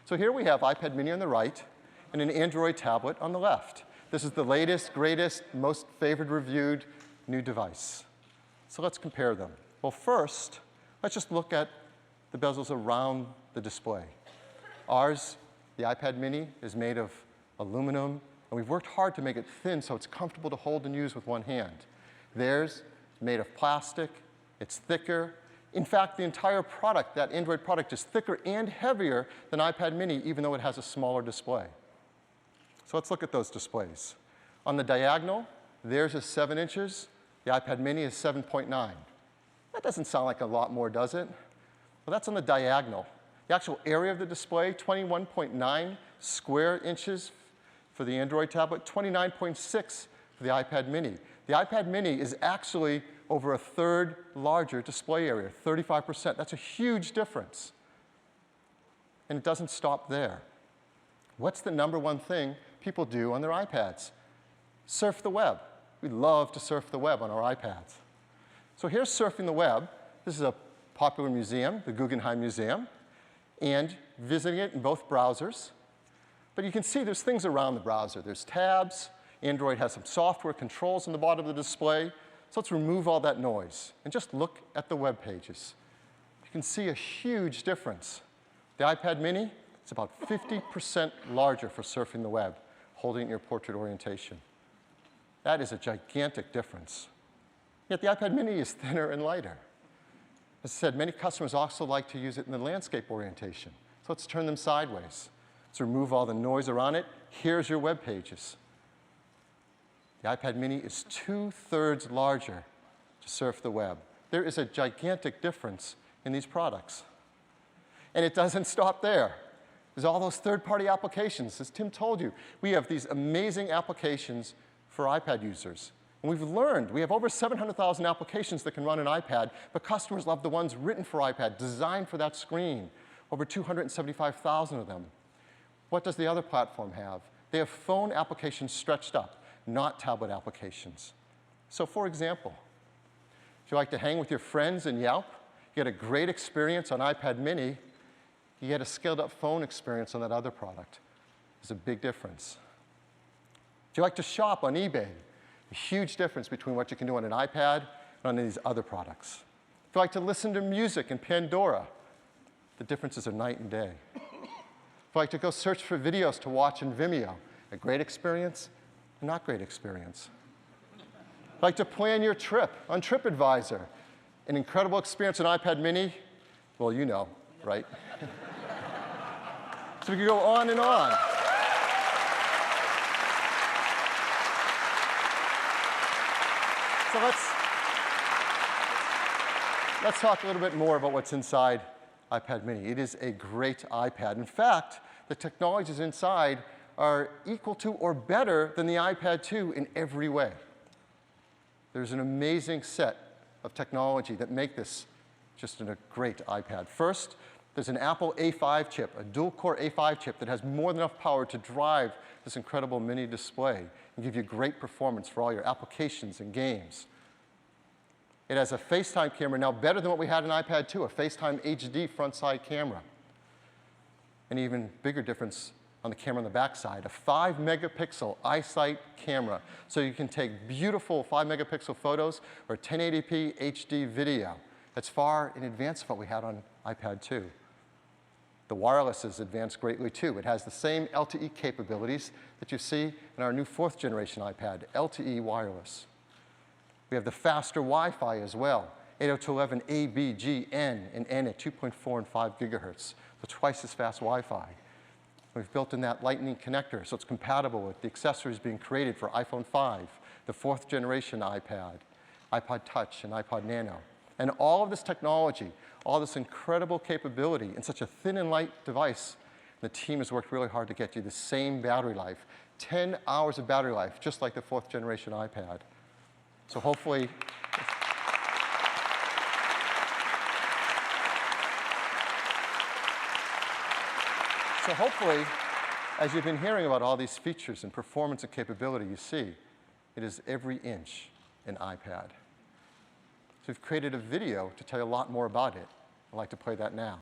So here we have iPad mini on the right and an Android tablet on the left. This is the latest, greatest, most favored reviewed new device. So let's compare them. Well, first, let's just look at the bezels around the display. Ours, the iPad mini, is made of aluminum, and we've worked hard to make it thin so it's comfortable to hold and use with one hand. Theirs is made of plastic, it's thicker. In fact, the entire product, that Android product, is thicker and heavier than iPad mini, even though it has a smaller display. So let's look at those displays. On the diagonal, theirs is 7 inches, the iPad mini is 7.9. That doesn't sound like a lot more, does it? Well, that's on the diagonal. The actual area of the display, 21.9 square inches for the Android tablet, 29.6 for the iPad mini. The iPad mini is actually over a third larger display area, 35%. That's a huge difference. And it doesn't stop there. What's the number one thing people do on their iPads? Surf the web. We love to surf the web on our iPads. So here's surfing the web. This is a popular museum, the Guggenheim Museum, and visiting it in both browsers. But you can see there's things around the browser. There's tabs. Android has some software controls on the bottom of the display. So let's remove all that noise and just look at the web pages. You can see a huge difference. The iPad mini, it's about 50% larger for surfing the web, holding it in your portrait orientation. That is a gigantic difference. Yet the iPad mini is thinner and lighter. As I said, many customers also like to use it in the landscape orientation. So let's turn them sideways. Let's remove all the noise around it. Here's your web pages. The iPad mini is 2/3 larger to surf the web. There is a gigantic difference in these products. And it doesn't stop there. There's all those third-party applications. As Tim told you, we have these amazing applications for iPad users. And we've learned, we have over 700,000 applications that can run an iPad, but customers love the ones written for iPad, designed for that screen. Over 275,000 of them. What does the other platform have? They have phone applications stretched up, not tablet applications. So for example, if you like to hang with your friends and Yelp, you get a great experience on iPad mini, you get a scaled-up phone experience on that other product. There's a big difference. If you like to shop on eBay, a huge difference between what you can do on an iPad and on these other products. If you like to listen to music in Pandora, the differences are night and day. If you like to go search for videos to watch in Vimeo, a great experience, a not great experience. If you like to plan your trip on TripAdvisor, an incredible experience on iPad mini, well, you know, right? So we could go on and on. So let's talk a little bit more about what's inside iPad mini. It is a great iPad. In fact, the technologies inside are equal to or better than the iPad 2 in every way. There's an amazing set of technology that make this just a great iPad. First, there's an Apple A5 chip, a dual-core A5 chip that has more than enough power to drive this incredible mini display and give you great performance for all your applications and games. It has a FaceTime camera now better than what we had in iPad 2, a FaceTime HD front-side camera. An even bigger difference on the camera on the back side, a 5-megapixel iSight camera. So you can take beautiful 5-megapixel photos or 1080p HD video. That's far in advance of what we had on iPad 2. The wireless is advanced greatly too. It has the same LTE capabilities that you see in our new 4th generation iPad, LTE wireless. We have the faster Wi-Fi as well, 802.11a, b, g, n, and n at 2.4 and 5 gigahertz, so twice as fast Wi-Fi. We've built in that Lightning connector, so it's compatible with the accessories being created for iPhone 5, the 4th generation iPad, iPod Touch, and iPod Nano. And all of this technology, all this incredible capability in such a thin and light device, the team has worked really hard to get you the same battery life, 10 hours of battery life, just like the 4th generation iPad. So hopefully, as you've been hearing about all these features and performance and capability, you see, it is every inch an iPad. So we've created a video to tell you a lot more about it. I'd like to play that now.